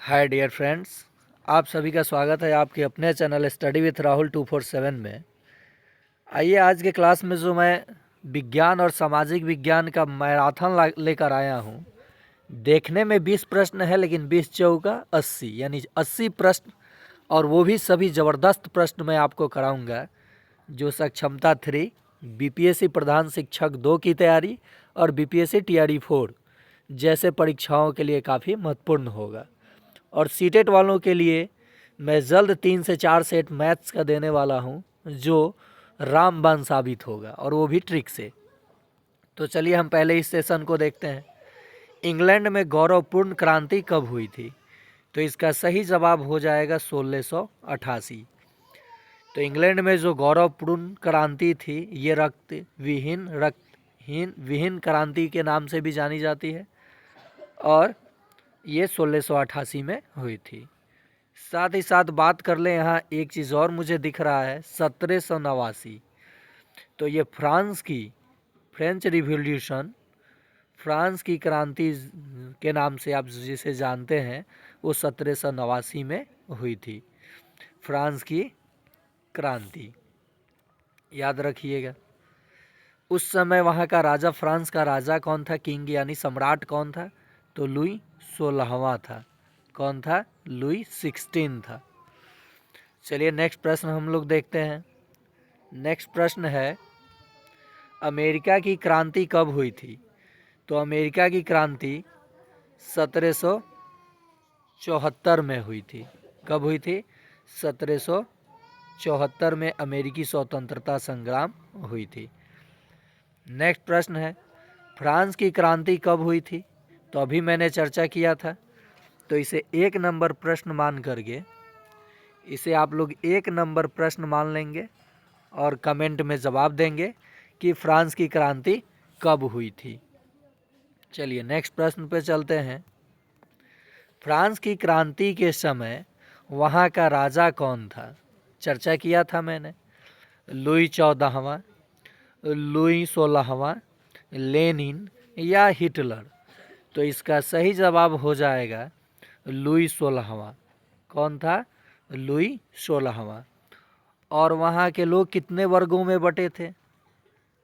Hi dear friends, आप सभी का स्वागत है आपके अपने चैनल स्टडी विथ राहुल 247 में। आइए आज के क्लास में जो मैं विज्ञान और सामाजिक विज्ञान का मैराथन लेकर आया हूँ। देखने में 20 प्रश्न है, लेकिन 20 चौका 80 यानी 80 प्रश्न, और वो भी सभी ज़बरदस्त प्रश्न मैं आपको कराऊंगा जो सक्षमता 3, बीपीएससी प्रधान शिक्षक 2 की तैयारी और बीपीएससी टीआरई 4 जैसे परीक्षाओं के लिए काफ़ी महत्वपूर्ण होगा। और सीटेट वालों के लिए मैं जल्द 3 से 4 सेट मैथ्स का देने वाला हूं जो रामबाण साबित होगा, और वो भी ट्रिक से। तो चलिए हम पहले इस सेशन को देखते हैं। इंग्लैंड में गौरवपूर्ण क्रांति कब हुई थी? तो इसका सही जवाब हो जाएगा 1688। तो इंग्लैंड में जो गौरवपूर्ण क्रांति थी ये रक्तहीन विहीन क्रांति के नाम से भी जानी जाती है, और ये 1688 में हुई थी। साथ ही साथ बात कर लें, यहाँ एक चीज़ और मुझे दिख रहा है 1789। तो ये फ्रेंच रिवॉल्यूशन, फ्रांस की क्रांति के नाम से आप जिसे जानते हैं, वो 1789 में हुई थी। फ्रांस की क्रांति याद रखिएगा। उस समय वहाँ का राजा, फ्रांस का राजा कौन था? किंग यानी सम्राट कौन था? तो लुई 16वां था। कौन था? लुई 16 था। चलिए नेक्स्ट प्रश्न हम लोग देखते हैं। नेक्स्ट प्रश्न है, अमेरिका की क्रांति कब हुई थी? तो अमेरिका की क्रांति 1774 में हुई थी। कब हुई थी? 1774 में अमेरिकी स्वतंत्रता संग्राम हुई थी। नेक्स्ट प्रश्न है, फ्रांस की क्रांति कब हुई थी? तो अभी मैंने चर्चा किया था, तो इसे 1 नंबर प्रश्न मान करके इसे आप लोग 1 नंबर प्रश्न मान लेंगे और कमेंट में जवाब देंगे कि फ्रांस की क्रांति कब हुई थी। चलिए नेक्स्ट प्रश्न पे चलते हैं। फ्रांस की क्रांति के समय वहाँ का राजा कौन था? चर्चा किया था मैंने, लुई 14वां, लुई 16वां, लेनिन या हिटलर। तो इसका सही जवाब हो जाएगा लुई 16वां। कौन था? लुई 16वां। और वहाँ के लोग कितने वर्गों में बटे थे?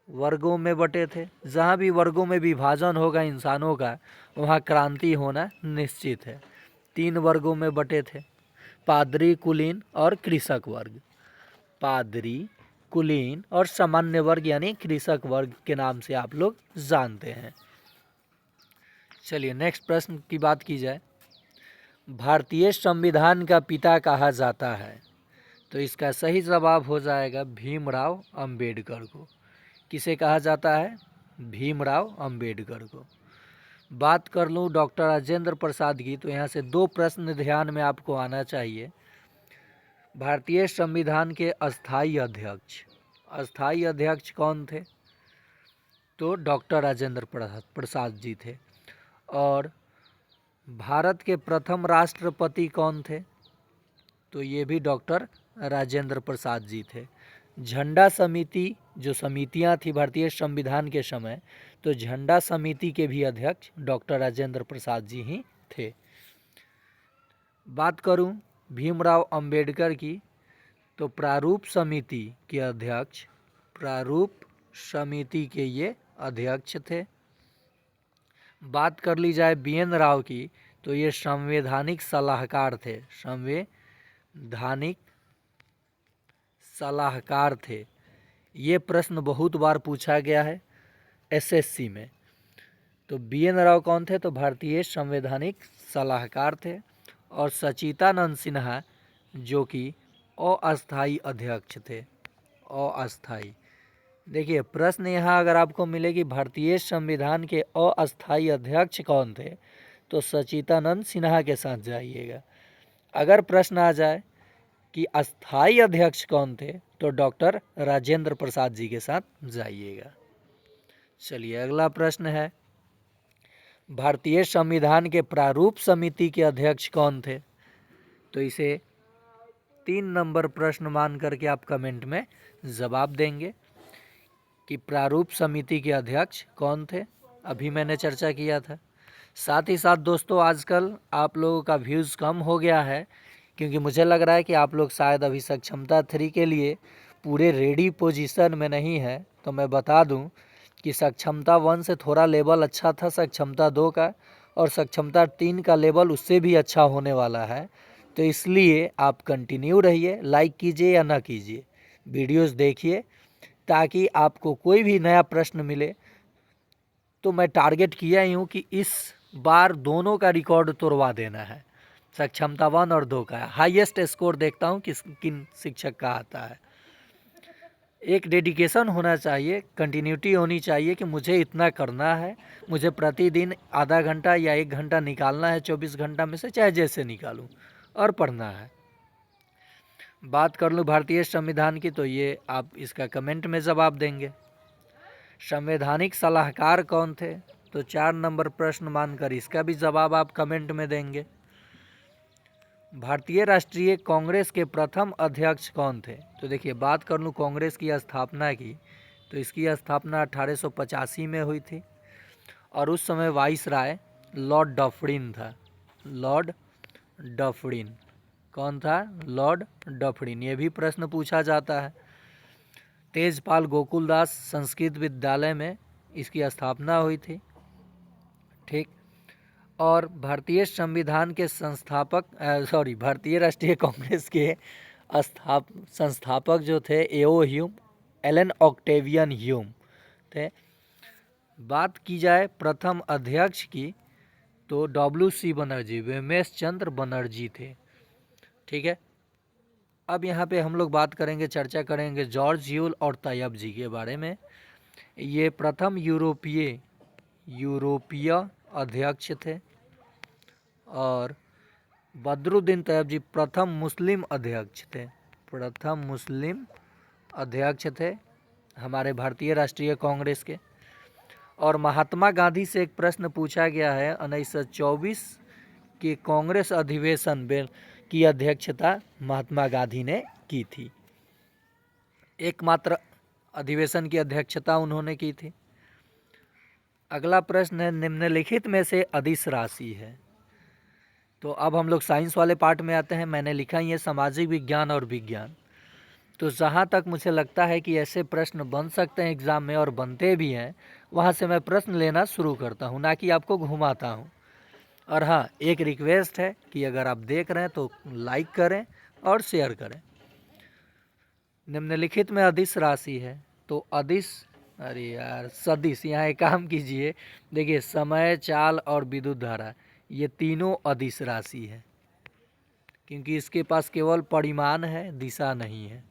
वर्गों में बटे थे। जहाँ भी वर्गों में विभाजन होगा इंसानों का, वहाँ क्रांति होना निश्चित है। 3 वर्गों में बटे थे, पादरी, कुलीन और कृषक वर्ग। पादरी, कुलीन और सामान्य वर्ग यानी कृषक वर्ग के नाम से आप लोग जानते हैं। चलिए नेक्स्ट प्रश्न की बात की जाए। भारतीय संविधान का पिता कहा जाता है? तो इसका सही जवाब हो जाएगा भीमराव अंबेडकर को। किसे कहा जाता है? भीमराव अंबेडकर को। बात कर लूँ डॉक्टर राजेंद्र प्रसाद की, तो यहाँ से 2 प्रश्न ध्यान में आपको आना चाहिए। भारतीय संविधान के अस्थाई अध्यक्ष कौन थे? तो डॉक्टर राजेंद्र प्रसाद जी थे। और भारत के प्रथम राष्ट्रपति कौन थे? तो ये भी डॉक्टर राजेंद्र प्रसाद जी थे। झंडा समिति, जो समितियां थी भारतीय संविधान के समय, तो झंडा समिति के भी अध्यक्ष डॉक्टर राजेंद्र प्रसाद जी ही थे। बात करूं भीमराव अंबेडकर की, तो प्रारूप समिति के ये अध्यक्ष थे। बात कर ली जाए BN राव की, तो ये संवैधानिक सलाहकार थे। ये प्रश्न बहुत बार पूछा गया है SSC में। तो BN राव कौन थे? तो भारतीय संवैधानिक सलाहकार थे। और सचिदानंद सिन्हा जो कि अस्थाई अध्यक्ष थे। अस्थाई, देखिए प्रश्न यहाँ अगर आपको मिले कि भारतीय संविधान के अस्थाई अध्यक्ष कौन थे, तो सचिदानंद सिन्हा के साथ जाइएगा। अगर प्रश्न आ जाए कि अस्थाई अध्यक्ष कौन थे, तो डॉक्टर राजेंद्र प्रसाद जी के साथ जाइएगा। चलिए अगला प्रश्न है, भारतीय संविधान के प्रारूप समिति के अध्यक्ष कौन थे? तो इसे 3 नंबर प्रश्न मान करके आप कमेंट में जवाब देंगे कि प्रारूप समिति के अध्यक्ष कौन थे। अभी मैंने चर्चा किया था साथ ही साथ दोस्तों आजकल आप लोगों का व्यूज़ कम हो गया है, क्योंकि मुझे लग रहा है कि आप लोग शायद अभी सक्षमता 3 के लिए पूरे रेडी पोजीशन में नहीं है। तो मैं बता दूं कि सक्षमता 1 से थोड़ा लेवल अच्छा था सक्षमता 2 का, और सक्षमता 3 का लेवल उससे भी अच्छा होने वाला है। तो इसलिए आप कंटिन्यू रहिए, लाइक कीजिए या ना कीजिए, वीडियोस देखिए, ताकि आपको कोई भी नया प्रश्न मिले तो मैं टारगेट किया ही हूँ कि इस बार दोनों का रिकॉर्ड तोड़वा देना है। सक्षमता 1 और 2 का हाईएस्ट स्कोर देखता हूँ किन शिक्षक का आता है। एक डेडिकेशन होना चाहिए, कंटिन्यूटी होनी चाहिए कि मुझे इतना करना है, मुझे प्रतिदिन आधा घंटा या 1 घंटा निकालना है 24 घंटा में से, चाहे जैसे निकालूं, और पढ़ना है। बात कर लूँ भारतीय संविधान की, तो ये आप इसका कमेंट में जवाब देंगे। संवैधानिक सलाहकार कौन थे? तो 4 नंबर प्रश्न मानकर इसका भी जवाब आप कमेंट में देंगे। भारतीय राष्ट्रीय कांग्रेस के प्रथम अध्यक्ष कौन थे? तो देखिए, बात कर लूँ कांग्रेस की स्थापना की, तो इसकी स्थापना 1885 में हुई थी, और उस समय वाइसराय लॉर्ड डफरिन था। लॉर्ड डफरिन कौन था? Lord Dufferin. ये भी प्रश्न पूछा जाता है। तेजपाल गोकुलदास संस्कृत विद्यालय में इसकी स्थापना हुई थी, ठीक। और भारतीय संविधान के भारतीय राष्ट्रीय कांग्रेस के संस्थापक जो थे एओ ह्यूम, एलन ऑक्टेवियन ह्यूम थे। बात की जाए प्रथम अध्यक्ष की, तो WC बनर्जी, वेमेश चंद्र बनर्जी थे, ठीक है। अब यहाँ पे हम लोग बात करेंगे, चर्चा करेंगे जॉर्ज यूल और तैयब जी के बारे में। ये प्रथम यूरोपीय अध्यक्ष थे, और बदरुद्दीन तैयब जी प्रथम मुस्लिम अध्यक्ष थे हमारे भारतीय राष्ट्रीय कांग्रेस के। और महात्मा गांधी से एक प्रश्न पूछा गया है, 1924 के कांग्रेस अधिवेशन की अध्यक्षता महात्मा गांधी ने की थी। एकमात्र अधिवेशन की अध्यक्षता उन्होंने की थी। अगला प्रश्न है, निम्नलिखित में से अदिश राशि है? तो अब हम लोग साइंस वाले पार्ट में आते हैं। मैंने लिखा ही है सामाजिक विज्ञान और विज्ञान। तो जहाँ तक मुझे लगता है कि ऐसे प्रश्न बन सकते हैं एग्ज़ाम में, और बनते भी हैं, वहाँ से मैं प्रश्न लेना शुरू करता हूँ, ना कि आपको घुमाता हूँ। और हाँ, एक रिक्वेस्ट है कि अगर आप देख रहे हैं तो लाइक करें और शेयर करें। निम्नलिखित में अदिश राशि है, तो अदिश, अरे यार सदिश, यहाँ एक काम कीजिए, देखिए समय, चाल और विद्युत धारा, ये तीनों अदिश राशि है, क्योंकि इसके पास केवल परिमाण है, दिशा नहीं है।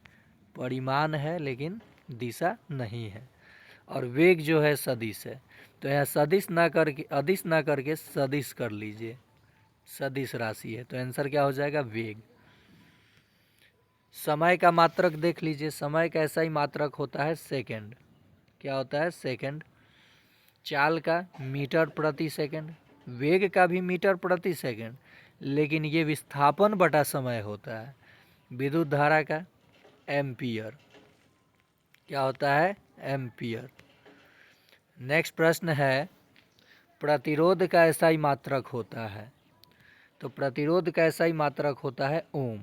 परिमाण है लेकिन दिशा नहीं है। और वेग जो है सदिश है, तो यहाँ सदिश ना करके, अदिश ना करके सदिश कर लीजिए। सदिश राशि है, तो आंसर क्या हो जाएगा? वेग। समय का मात्रक देख लीजिए, समय का ऐसा ही मात्रक होता है सेकंड। क्या होता है? सेकंड। चाल का मीटर प्रति सेकंड, वेग का भी मीटर प्रति सेकंड, लेकिन ये विस्थापन बटा समय होता है। विद्युत धारा का एम्पियर। क्या होता है? एम्पियर। नेक्स्ट प्रश्न है, प्रतिरोध का ऐसा ही मात्रक होता है? तो प्रतिरोध का ऐसा ही मात्रक होता है ओम।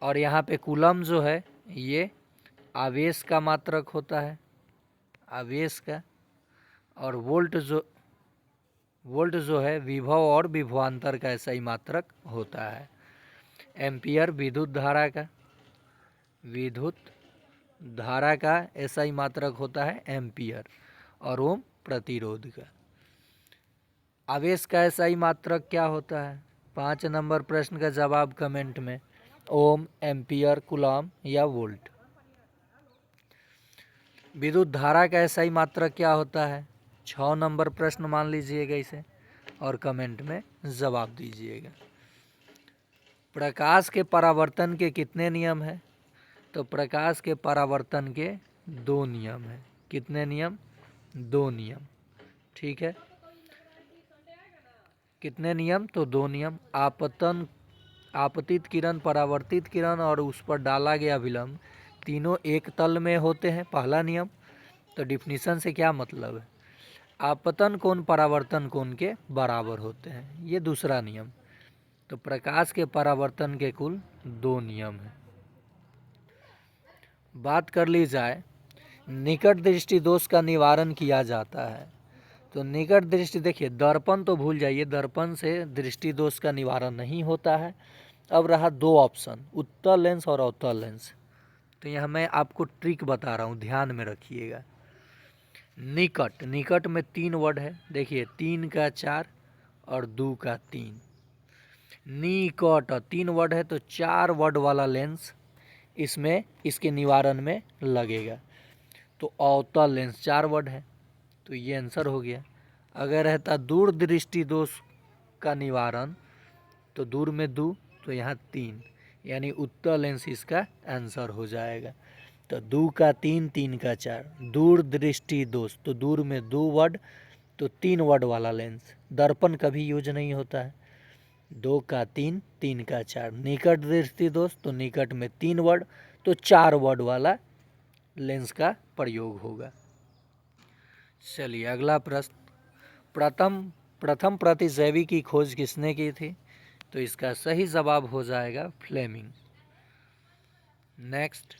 और यहाँ पे कूलम जो है ये आवेश का मात्रक होता है, आवेश का। और वोल्ट जो है विभव और विभवांतर का ऐसा ही मात्रक होता है। एम्पियर विद्युत धारा का ऐसा ही मात्रक होता है एम्पियर। और ओम प्रतिरोध का। आवेश का ऐसा ही मात्रक क्या होता है? 5 नंबर प्रश्न का जवाब कमेंट में, ओम, एम्पियर, कूलम या वोल्ट। विद्युत धारा का ऐसा ही मात्रक क्या होता है? 6 नंबर प्रश्न मान लीजिएगा इसे, और कमेंट में जवाब दीजिएगा। प्रकाश के परावर्तन के कितने नियम हैं? तो प्रकाश के परावर्तन के 2 नियम हैं। कितने नियम? 2 नियम, ठीक है। कितने नियम? तो 2 नियम। आपतित किरण, परावर्तित किरण और उस पर डाला गया विलंब, तीनों एक तल में होते हैं, पहला नियम। तो डिफिनीशन से क्या मतलब है? आपतन कोण परावर्तन कोण के बराबर होते हैं, ये दूसरा नियम। तो प्रकाश के परावर्तन के कुल 2 नियम हैं। बात कर ली जाए निकट दृष्टि दोष का निवारण किया जाता है, तो निकट दृष्टि देखिए, दर्पण तो भूल जाइए, दर्पण से दृष्टि दोष का निवारण नहीं होता है। अब रहा 2 ऑप्शन, उत्तल लेंस और अवतल लेंस। तो यहाँ मैं आपको ट्रिक बता रहा हूँ, ध्यान में रखिएगा। निकट, निकट में 3 वर्ड है, देखिए 3 का 4 और 2 का 3। निकट 3 वर्ड है, तो 4 वर्ड वाला लेंस इसमें इसके निवारण में लगेगा। तो अवतल लेंस 4 वर्ड है, तो ये आंसर हो गया। अगर रहता दूर दृष्टि दोष का निवारण, तो दूर में 2, तो यहाँ 3, यानी उत्तल लेंस इसका आंसर हो जाएगा। तो 2 का 3, 3 का 4, दूर दृष्टि दोष, तो दूर में 2 वर्ड, तो 3 वर्ड वाला लेंस। दर्पण कभी यूज नहीं होता है। 2 का 3, 3 का 4, निकट दृष्टि दोष, तो निकट में 3 वर्ड, तो 4 वर्ड वाला लेंस का प्रयोग होगा। चलिए अगला प्रश्न, प्रथम प्रतिजैवी की खोज किसने की थी? तो इसका सही जवाब हो जाएगा फ्लेमिंग। नेक्स्ट,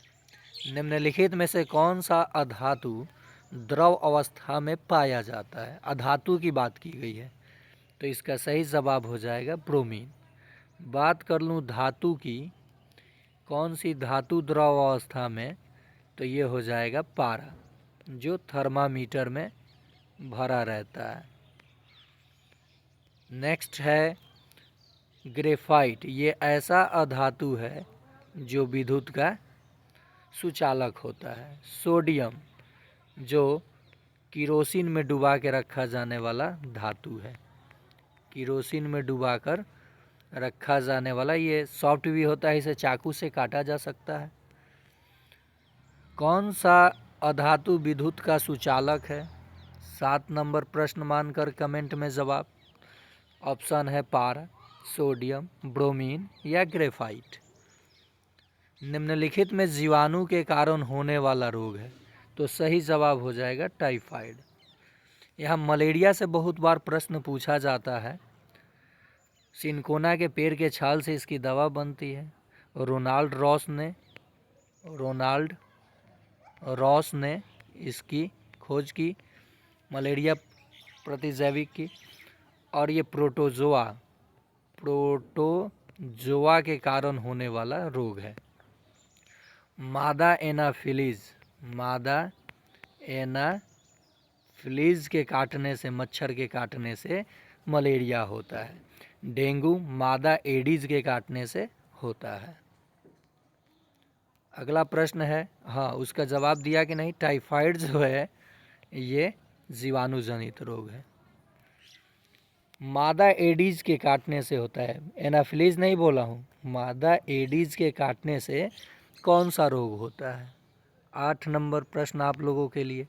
निम्नलिखित में से कौन सा अधातु द्रव अवस्था में पाया जाता है? अधातु की बात की गई है, तो इसका सही जवाब हो जाएगा ब्रोमीन। बात कर लूँ धातु की, कौन सी धातु द्रव अवस्था में? तो ये हो जाएगा पारा, जो थर्मामीटर में भरा रहता है। नेक्स्ट है ग्रेफाइट, ये ऐसा अधातु है जो विद्युत का सुचालक होता है। सोडियम, जो किरोसिन में डुबा के रखा जाने वाला धातु है, किरोसिन में डुबाकर रखा जाने वाला, ये सॉफ्ट भी होता है, इसे चाकू से काटा जा सकता है। कौन सा अधातु विद्युत का सुचालक है? 7 नंबर प्रश्न मानकर कमेंट में जवाब। ऑप्शन है पारा, सोडियम, ब्रोमीन या ग्रेफाइट। निम्नलिखित में जीवाणु के कारण होने वाला रोग है, तो सही जवाब हो जाएगा टाइफाइड। यहाँ मलेरिया से बहुत बार प्रश्न पूछा जाता है। सिनकोना के पेड़ के छाल से इसकी दवा बनती है। रोनाल्ड रॉस ने इसकी खोज की, मलेरिया प्रतिजैविक की। और ये प्रोटोजोआ के कारण होने वाला रोग है। मादा एनाफिलीज के काटने से, मच्छर के काटने से मलेरिया होता है। डेंगू मादा एडीज के काटने से होता है। अगला प्रश्न है, हाँ उसका जवाब दिया कि नहीं, टाइफाइड जो है ये जीवाणु जनित रोग है, मादा एडीज के काटने से होता है। एनाफिलीज नहीं बोला हूँ, मादा एडीज के काटने से कौन सा रोग होता है? 8 नंबर प्रश्न आप लोगों के लिए,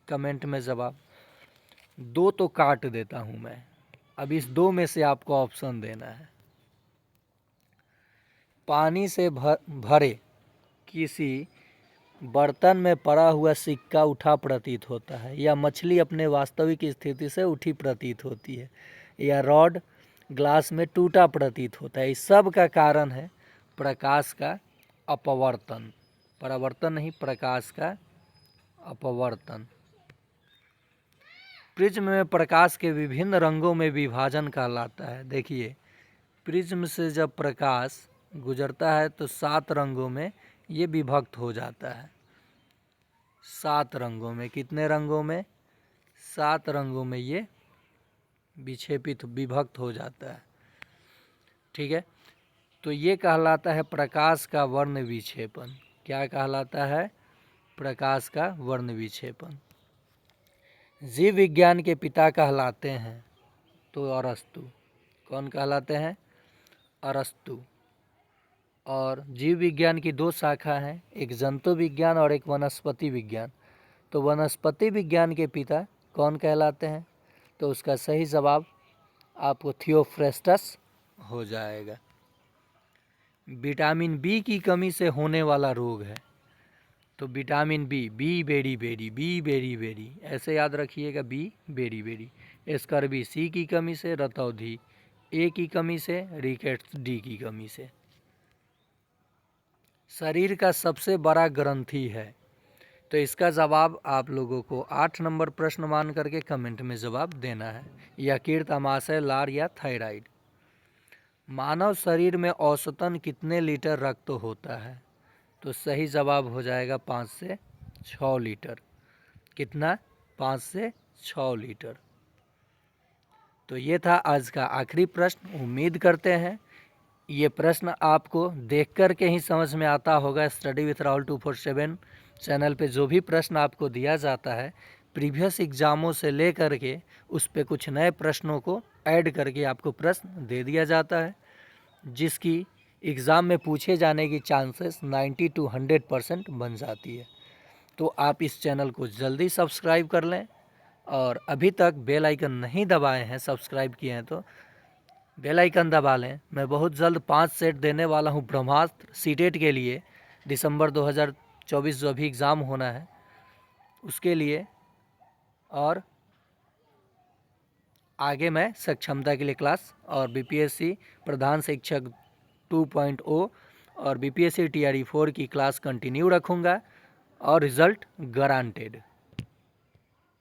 कमेंट में जवाब। 2 तो काट देता हूँ मैं, अब इस 2 में से आपको ऑप्शन देना है। पानी से भरे किसी बर्तन में पड़ा हुआ सिक्का उठा प्रतीत होता है, या मछली अपने वास्तविक स्थिति से उठी प्रतीत होती है, या रॉड ग्लास में टूटा प्रतीत होता है। इस सब का कारण है प्रकाश का अपवर्तन, परावर्तन नहीं, प्रकाश का अपवर्तन। प्रिज्म में प्रकाश के विभिन्न रंगों में विभाजन कहलाता है। देखिए, प्रिज्म से जब प्रकाश गुजरता है तो 7 रंगों में ये विभक्त हो जाता है। 7 रंगों में, कितने रंगों में? 7 रंगों में ये विभक्त हो जाता है। ठीक है, तो ये कहलाता है प्रकाश का वर्ण विक्षेपण। क्या कहलाता है? प्रकाश का वर्ण विक्षेपण। जीव विज्ञान के पिता कहलाते हैं तो अरस्तु। कौन कहलाते हैं? अरस्तु। और जीव विज्ञान की 2 शाखा हैं, एक जंतु विज्ञान और एक वनस्पति विज्ञान। तो वनस्पति विज्ञान के पिता कौन कहलाते हैं? तो उसका सही जवाब आपको थियोफ्रेस्टस हो जाएगा। विटामिन बी की कमी से होने वाला रोग है, तो vitamin B, B beriberi, B beriberi, ऐसे याद रखिएगा, B beriberi. Scurvy C की कमी से, रतौंधी ए की कमी से, रिकेट्स डी की कमी से। शरीर का सबसे बड़ा ग्रंथि है, तो इसका जवाब आप लोगों को 8 नंबर प्रश्न मान करके कमेंट में जवाब देना है। यकृत, अमाशय, लार या थायराइड। मानव शरीर में औसतन कितने लीटर रक्त होता है? तो सही जवाब हो जाएगा 5 से 6 लीटर। कितना? 5 से 6 लीटर। तो ये था आज का आखिरी प्रश्न। उम्मीद करते हैं ये प्रश्न आपको देख कर के ही समझ में आता होगा। स्टडी विथ राहुल 247 चैनल पे जो भी प्रश्न आपको दिया जाता है, प्रीवियस एग्ज़ामों से ले कर के उस पे कुछ नए प्रश्नों को ऐड करके आपको प्रश्न दे दिया जाता है, जिसकी एग्ज़ाम में पूछे जाने की चांसेस 90 to 100% बन जाती है। तो आप इस चैनल को जल्दी सब्सक्राइब कर लें, और अभी तक बेल आइकन नहीं दबाए हैं, सब्सक्राइब किए हैं तो बेल आइकन दबा लें। मैं बहुत जल्द 5 सेट देने वाला हूं ब्रह्मास्त्र सीटेट के लिए, दिसंबर 2024 जो अभी एग्ज़ाम होना है उसके लिए। और आगे मैं सक्षमता के लिए क्लास और बीपीएससी प्रधान शिक्षक 2.0 और बीपीएससी टीआरई 4 की क्लास कंटिन्यू रखूँगा, और रिज़ल्ट गारंटेड।